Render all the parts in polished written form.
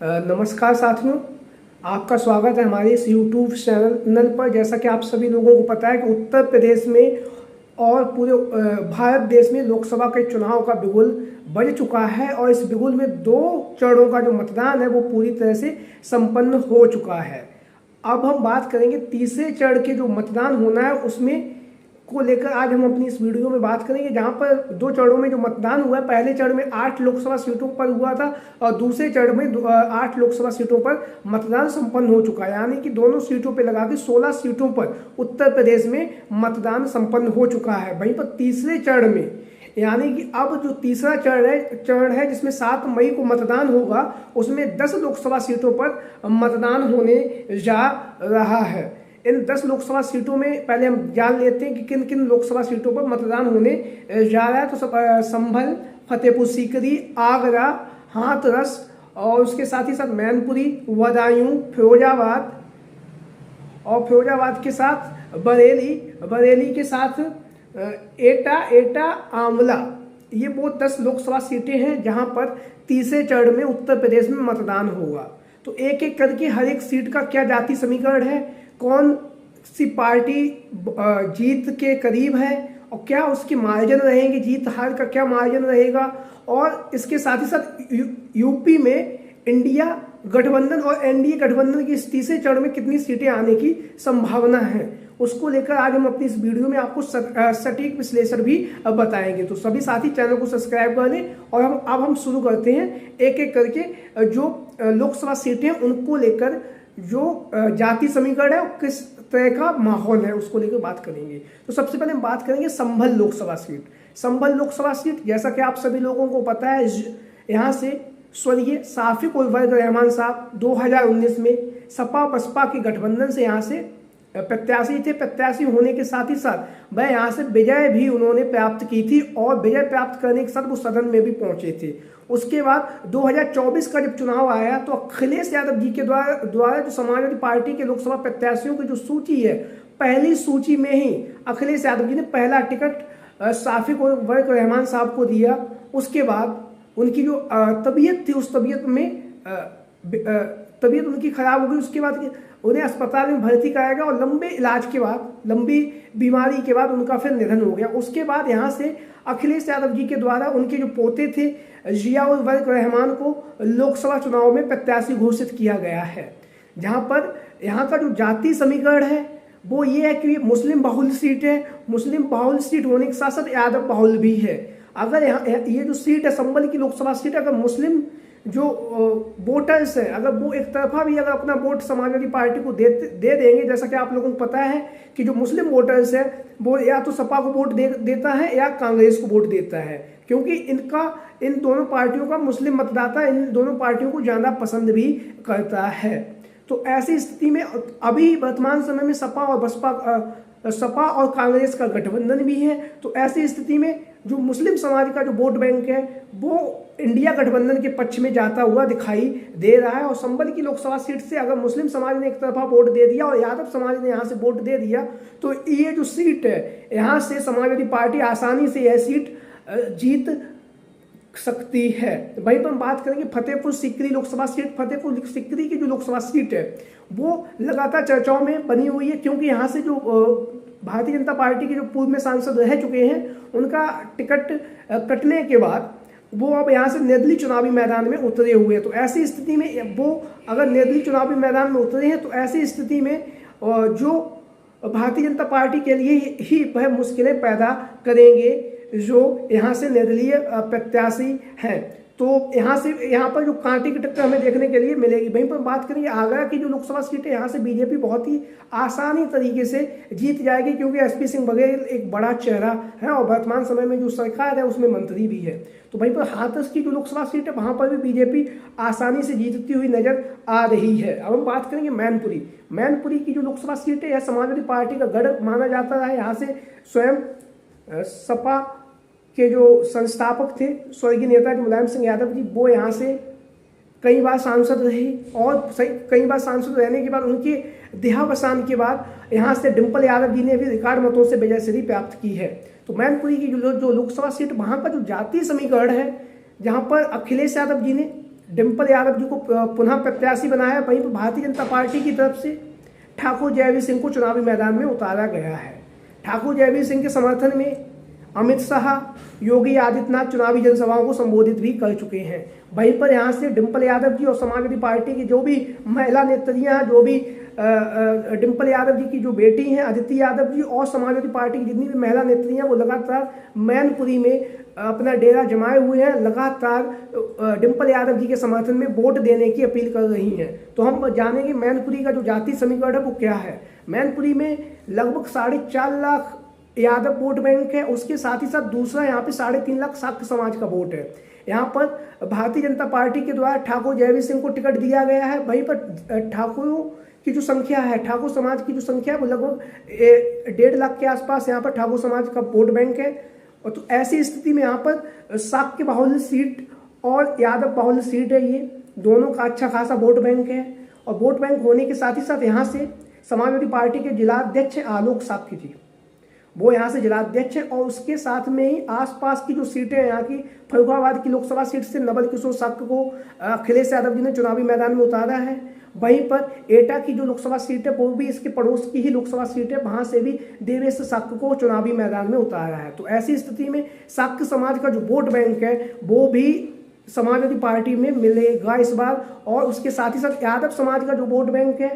नमस्कार साथियों, आपका स्वागत है हमारे इस YouTube चैनल पर। जैसा कि आप सभी लोगों को पता है कि उत्तर प्रदेश में और पूरे भारत देश में लोकसभा के चुनाव का बिगुल बज चुका है और इस बिगुल में 2 चरणों का जो मतदान है वो पूरी तरह से संपन्न हो चुका है। अब हम बात करेंगे तीसरे चरण के जो मतदान होना है उसमें को लेकर आज हम अपनी इस वीडियो में बात करेंगे, जहां पर 2 चरणों में जो मतदान हुआ है। पहले चरण में 8 लोकसभा सीटों पर हुआ था और दूसरे चरण में 8 लोकसभा सीटों पर मतदान संपन्न हो चुका है, यानी कि दोनों सीटों पर लगा के 16 सीटों पर उत्तर प्रदेश में मतदान संपन्न हो चुका है। वहीं पर तीसरे चरण में यानी कि अब जो तीसरा चरण है जिसमें 7 मई को मतदान होगा, उसमें 10 लोकसभा सीटों पर मतदान होने जा रहा है। इन 10 लोकसभा सीटों में पहले हम जान लेते हैं कि किन किन लोकसभा सीटों पर मतदान होने जा रहा है। तो संभल, फतेहपुर सीकरी, आगरा, हाथरस और उसके साथ ही साथ मैनपुरी, बदायूं, फिरोजाबाद और फिरोजाबाद के साथ बरेली के साथ एटा आंवला, ये वो 10 लोकसभा सीटें हैं जहां पर तीसरे चरण में उत्तर प्रदेश में मतदान होगा। तो एक एक करके हर एक सीट का क्या जाति समीकरण है, कौन सी पार्टी जीत के करीब है और क्या उसके मार्जिन रहेंगे, जीत हार का क्या मार्जिन रहेगा, और इसके साथ ही साथ यूपी में इंडिया गठबंधन और एनडीए गठबंधन की इस तीसरे चरण में कितनी सीटें आने की संभावना है, उसको लेकर आज हम अपनी इस वीडियो में आपको सटीक विश्लेषण भी बताएंगे। तो सभी साथी चैनल को सब्सक्राइब कर लें और अब हम शुरू करते हैं एक एक करके जो लोकसभा सीटें हैं उनको लेकर जो जाति समीकरण है और किस तरह का माहौल है उसको लेकर बात करेंगे। तो सबसे पहले हम बात करेंगे संभल लोकसभा सीट। संभल लोकसभा सीट, जैसा कि आप सभी लोगों को पता है, यहाँ से स्वर्गीय शाफिक उल फैज़ रहमान साहब 2019 में सपा बसपा के गठबंधन से यहाँ से प्रत्याशी थे। प्रत्याशी होने के साथ ही साथ वह यहाँ से विजय भी उन्होंने प्राप्त की थी और विजय प्राप्त करने के साथ वो सदन में भी पहुंचे थे। उसके बाद 2024 का जब चुनाव आया तो अखिलेश यादव जी के द्वारा जो समाजवादी पार्टी के लोकसभा प्रत्याशियों की जो सूची है, पहली सूची में ही अखिलेश यादव जी ने पहला टिकट शाफिक उल फैज़ रहमान साहब को दिया। उसके बाद उनकी जो तबीयत थी उस तबीयत में तबीयत उनकी खराब हो गई। उसके बाद उन्हें अस्पताल में भर्ती कराया गया और लंबे इलाज के बाद, लंबी बीमारी के बाद उनका फिर निधन हो गया। उसके बाद यहाँ से अखिलेश यादव जी के द्वारा उनके जो पोते थे जिया उल वर्क रहमान को लोकसभा चुनाव में प्रत्याशी घोषित किया गया है। जहाँ पर यहाँ का जो जाति समीकरण है वो ये है कि मुस्लिम बहुल सीट है। मुस्लिम बहुल सीट होने के साथ साथ यादव बहुल भी है। अगर ये जो सीट है संभल की लोकसभा सीट, अगर मुस्लिम जो वोटर्स है अगर वो एक तरफा भी अगर अपना वोट समाजवादी पार्टी को दे देंगे, जैसा कि आप लोगों को पता है कि जो मुस्लिम वोटर्स है वो या तो सपा को वोट देता है या कांग्रेस को वोट देता है, क्योंकि इन दोनों पार्टियों का मुस्लिम मतदाता इन दोनों पार्टियों को ज़्यादा पसंद भी करता है। तो ऐसी स्थिति में अभी वर्तमान समय में सपा और कांग्रेस का गठबंधन भी है। तो ऐसी स्थिति में जो मुस्लिम समाज का जो वोट बैंक है वो इंडिया गठबंधन के पक्ष में जाता हुआ दिखाई दे रहा है। और संभल की लोकसभा सीट से अगर मुस्लिम समाज ने एक तरफा वोट दे दिया और यादव समाज ने यहाँ से वोट दे दिया तो ये जो सीट है यहाँ से समाजवादी पार्टी आसानी से यह सीट जीत सकती है। वहीं पर हम बात करेंगे फतेहपुर सीकरी लोकसभा सीट। फतेहपुर सीकरी की जो लोकसभा सीट है वो लगातार चर्चाओं में बनी हुई है, क्योंकि यहाँ से जो भारतीय जनता पार्टी के जो पूर्व में सांसद रह चुके हैं उनका टिकट कटने के बाद वो अब यहाँ से निर्दलीय चुनावी मैदान में उतरे हुए हैं। तो ऐसी स्थिति में वो अगर निर्दलीय चुनावी मैदान में उतरे हैं तो ऐसी स्थिति में जो भारतीय जनता पार्टी के लिए ही वह मुश्किलें पैदा करेंगे जो यहाँ से निर्दलीय प्रत्याशी हैं। तो यहाँ पर जो कांटे की टक्कर हमें देखने के लिए मिलेगी। वहीं पर बात करेंगे आगरा की जो लोकसभा सीट है, यहाँ से बीजेपी बहुत ही आसानी तरीके से जीत जाएगी, क्योंकि एसपी सिंह बघेल एक बड़ा चेहरा है और वर्तमान समय में जो सरकार है उसमें मंत्री भी है। तो वहीं पर हाथरस की जो लोकसभा सीट है वहाँ पर भी बीजेपी आसानी से जीतती हुई नजर आ रही है। अब हम बात करेंगे मैनपुरी की जो लोकसभा सीट है यह समाजवादी पार्टी का गढ़ माना जाता है। यहाँ से स्वयं सपा के जो संस्थापक थे स्वर्गीय नेता मुलायम सिंह यादव जी, वो यहाँ से कई बार सांसद रहे और कई बार सांसद रहने के बाद उनके देहावसान के बाद यहाँ से डिम्पल यादव जी ने भी रिकॉर्ड मतों से विजयश्री प्राप्त की है। तो मैनपुरी की जो लोकसभा सीट, वहाँ का जो जातीय समीकरण है, जहाँ पर अखिलेश यादव जी ने डिम्पल यादव जी को पुनः प्रत्याशी बनाया। वहीं पर भारतीय जनता पार्टी की तरफ से ठाकुर जयवीर सिंह को चुनावी मैदान में उतारा गया है। ठाकुर जयवीर सिंह के समर्थन में अमित शाह, योगी आदित्यनाथ चुनावी जनसभाओं को संबोधित भी कर चुके हैं। वहीं पर यहाँ से डिम्पल यादव जी और समाजवादी पार्टी की जो भी महिला नेत्रियां, जो भी डिम्पल यादव जी की जो बेटी हैं अदिति यादव जी, और समाजवादी पार्टी की जितनी भी महिला नेत्रियां, वो लगातार मैनपुरी में अपना डेरा जमाए हुए हैं। लगातार डिम्पल यादव जी के समर्थन में वोट देने की अपील कर रही हैं। तो हम जानेंगे मैनपुरी का जो जाति समीकरण है वो क्या है। मैनपुरी में लगभग 4.5 लाख यादव वोट बैंक है। उसके साथ ही साथ दूसरा यहाँ पे 3.5 लाख शाक्य समाज का वोट है। यहाँ पर भारतीय जनता पार्टी के द्वारा ठाकुर जयवीर सिंह को टिकट दिया गया है। वहीं पर ठाकुरों की जो संख्या है, ठाकुर समाज की जो संख्या है वो लगभग 1.5 लाख के आसपास यहाँ पर ठाकुर समाज का वोट बैंक है। और तो ऐसी स्थिति में यहाँ पर शाक्य बाहुल्य सीट और यादव बाहुल्य सीट है, ये दोनों का अच्छा खासा वोट बैंक है। और वोट बैंक होने के साथ ही साथ यहाँ से समाजवादी पार्टी के जिला अध्यक्ष आलोक शाक्य जी, वो यहाँ से जिलाध्यक्ष है। और उसके साथ में ही आसपास की जो सीटें हैं, यहाँ की फर्रुखाबाद की लोकसभा सीट से नवल किशोर शाक्य को अखिलेश यादव जी ने चुनावी मैदान में उतारा है। वहीं पर एटा की जो लोकसभा सीट है वो भी इसके पड़ोस की ही लोकसभा सीट है, वहां से भी देवेश शाक्य को चुनावी मैदान में उतारा है। तो ऐसी स्थिति में शाक्य समाज का जो वोट बैंक है वो भी समाजवादी पार्टी में मिलेगा इस बार। और उसके साथ ही साथ यादव समाज का जो वोट बैंक है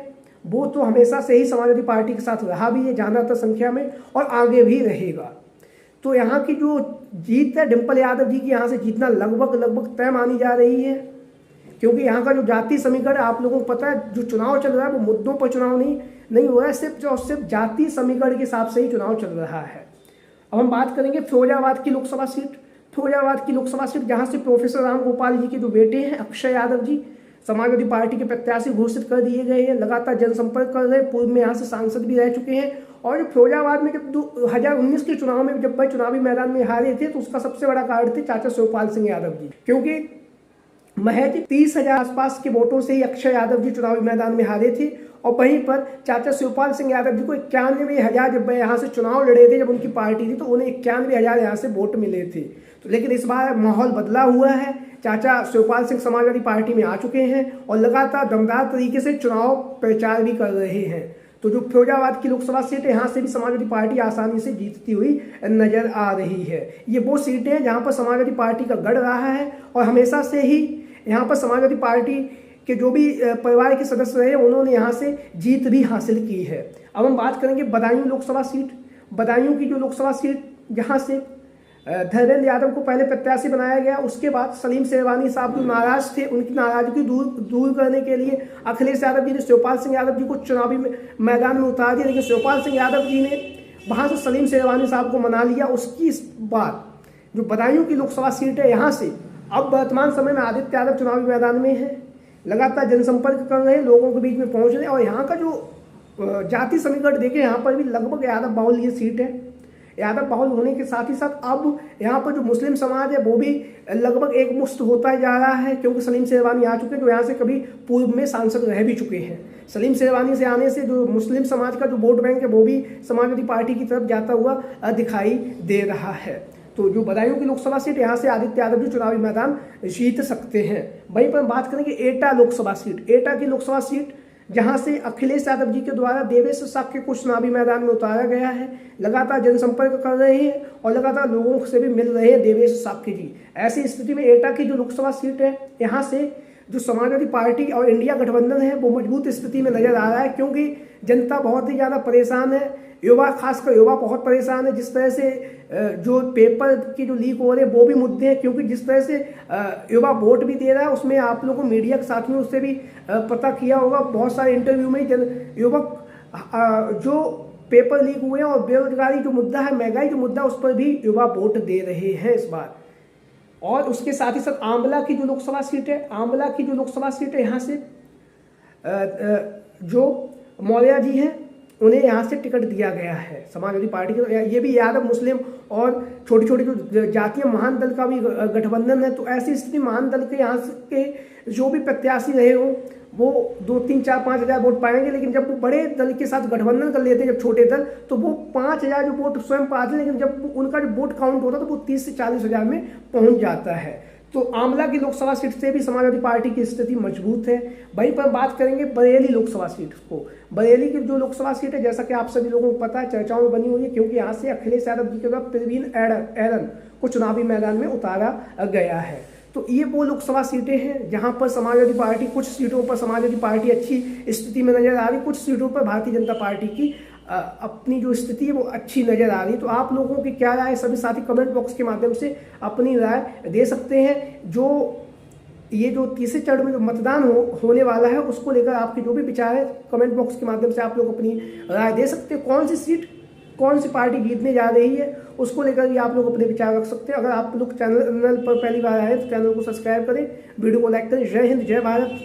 वो तो हमेशा से ही समाजवादी पार्टी के साथ रहा भी है ज्यादातर संख्या में, और आगे भी रहेगा। तो यहाँ की जो जीत है डिम्पल यादव जी की, यहाँ से जीतना लगभग तय मानी जा रही है। क्योंकि यहाँ का जो जाति समीकरण आप लोगों को पता है, जो चुनाव चल रहा है वो मुद्दों पर चुनाव नहीं हो रहा है, सिर्फ जाति समीकरण के हिसाब से ही चुनाव चल रहा है। अब हम बात करेंगे फिरोजाबाद की लोकसभा सीट। फिरोजाबाद की लोकसभा सीट जहाँ से प्रोफेसर राम गोपाल जी के जो बेटे हैं अक्षय यादव जी समाजवादी पार्टी के प्रत्याशी घोषित कर दिए गए हैं। लगातार जनसंपर्क कर रहे हैं, पूर्व में यहाँ से सांसद भी रह चुके हैं। और जो फिरोजाबाद में जब 2019 के चुनाव में जब वह चुनावी मैदान में हारे थे तो उसका सबसे बड़ा कारण थे चाचा शिवपाल सिंह यादव जी, क्योंकि महज 30,000 आसपास के वोटों से ही अक्षय यादव जी चुनावी मैदान में हारे थे। और वहीं पर चाचा शिवपाल सिंह यादव जी को 91,000 जब वह यहाँ से चुनाव लड़े थे, जब उनकी पार्टी थी, तो उन्हें 91,000 यहाँ से वोट मिले थे। तो लेकिन इस बार माहौल बदला हुआ है। चाचा शिवपाल सिंह समाजवादी पार्टी में आ चुके हैं और लगातार दमदार तरीके से चुनाव प्रचार भी कर रहे हैं। तो जो फिरोजाबाद की लोकसभा सीट है यहाँ से भी समाजवादी पार्टी आसानी से जीतती हुई नजर आ रही है। ये वो सीटें हैं जहाँ पर समाजवादी पार्टी का गढ़ रहा है और हमेशा से ही यहाँ पर समाजवादी पार्टी के जो भी परिवार के सदस्य रहे उन्होंने यहाँ से जीत भी हासिल की है। अब हम बात करेंगे बदायूं लोकसभा सीट। बदायूं की जो लोकसभा सीट जहाँ से धर्मेंद्र यादव को पहले प्रत्याशी बनाया गया, उसके बाद सलीम शेरवानी साहब जो नाराज थे उनकी नाराजगी दूर करने के लिए अखिलेश यादव जी ने शिवपाल सिंह यादव जी को चुनावी मैदान में उतार दिया। लेकिन शिवपाल सिंह यादव जी ने वहाँ से सलीम शेरवानी साहब को मना लिया। उसकी बाद जो बदायूं की लोकसभा सीट है यहाँ से अब वर्तमान समय में आदित्य यादव चुनावी मैदान में है, लगातार जनसंपर्क कर रहे हैं, लोगों के बीच में पहुंच रहे हैं। और यहाँ का जो जाति समीकरण देखें यहाँ पर भी लगभग यादव बाहुल ये सीट है। यादव बाहुल होने के साथ ही साथ अब यहाँ पर जो मुस्लिम समाज है वो भी लगभग एकमुश्त होता जा रहा है, क्योंकि सलीम शेरवानी आ चुके हैं जो यहाँ से कभी पूर्व में सांसद रह भी चुके हैं। सलीम शेरवानी से आने से जो मुस्लिम समाज का जो वोट बैंक है वो भी समाजवादी पार्टी की तरफ जाता हुआ दिखाई दे रहा है। तो जो बदायूं की लोकसभा सीट यहाँ से आदित्य यादव जी चुनावी मैदान जीत सकते हैं। वहीं पर बात करेंगे एटा लोकसभा सीट। एटा की लोकसभा सीट जहां से अखिलेश यादव जी के द्वारा देवेश शाक्य को चुनावी मैदान में उतारा गया है, लगातार जनसंपर्क कर रहे हैं और लगातार लोगों से भी मिल रहे हैं देवेश शाक्य जी। ऐसी स्थिति में एटा की जो लोकसभा सीट है यहाँ से जो समाजवादी पार्टी और इंडिया गठबंधन है वो मजबूत स्थिति में नजर आ रहा है, क्योंकि जनता बहुत ही ज़्यादा परेशान है। युवा, खासकर युवा बहुत परेशान है। जिस तरह से जो पेपर की जो लीक हो रहे हैं वो भी मुद्दे हैं, क्योंकि जिस तरह से युवा वोट भी दे रहा है उसमें आप लोगों को मीडिया के साथियों उससे भी पता किया होगा। बहुत सारे इंटरव्यू में युवक जो पेपर लीक हुए हैं और बेरोजगारी जो मुद्दा है, महंगाई जो मुद्दा, उस पर भी युवा वोट दे रहे हैं इस बार। और उसके साथ ही साथ आंवला की जो लोकसभा सीट है, आंवला की जो लोकसभा सीट है यहाँ से जो मौर्या जी हैं उन्हें यहाँ से टिकट दिया गया है समाजवादी पार्टी के। ये भी यादव मुस्लिम और छोटी छोटी जो जातीय महान दल का भी गठबंधन है। तो ऐसी स्थिति महान दल के यहाँ के जो भी प्रत्याशी रहे हो वो 2, 3, 4, 5 हज़ार वोट पाएंगे, लेकिन जब वो बड़े दल के साथ गठबंधन कर लेते हैं, जब छोटे दल, तो वो 5,000 जो वोट स्वयं पाते हैं, लेकिन जब उनका जो वोट काउंट होता है तो वो 30 से 40 हज़ार में पहुंच जाता है। तो आंवला की लोकसभा सीट से भी समाजवादी पार्टी की स्थिति मजबूत है। वहीं पर बात करेंगे बरेली लोकसभा सीट को। बरेली की जो लोकसभा सीट है, जैसा कि आप सभी लोगों को पता है, चर्चाओं में बनी हुई है, क्योंकि यहाँ से अखिलेश यादव जी के बाद प्रवीण ऐरन को चुनावी मैदान में उतारा गया है। तो ये वो लोकसभा सीटें हैं जहां पर समाजवादी पार्टी, कुछ सीटों पर समाजवादी पार्टी अच्छी स्थिति में नजर आ रही, कुछ सीटों पर भारतीय जनता पार्टी की अपनी जो स्थिति है वो अच्छी नजर आ रही। तो आप लोगों की क्या राय है, सभी साथी कमेंट बॉक्स के माध्यम से अपनी राय दे सकते हैं। ये जो तीसरे चरण में जो मतदान होने वाला है उसको लेकर आपके जो भी विचार है कमेंट बॉक्स के माध्यम से आप लोग अपनी राय दे सकते हैं। कौन सी सीट, कौन सी पार्टी जीतने जा रही है उसको लेकर भी आप लोग अपने विचार रख सकते हैं। अगर आप लोग चैनल पर पहली बार आए तो चैनल को सब्सक्राइब करें, वीडियो को लाइक करें। जय हिंद, जय भारत।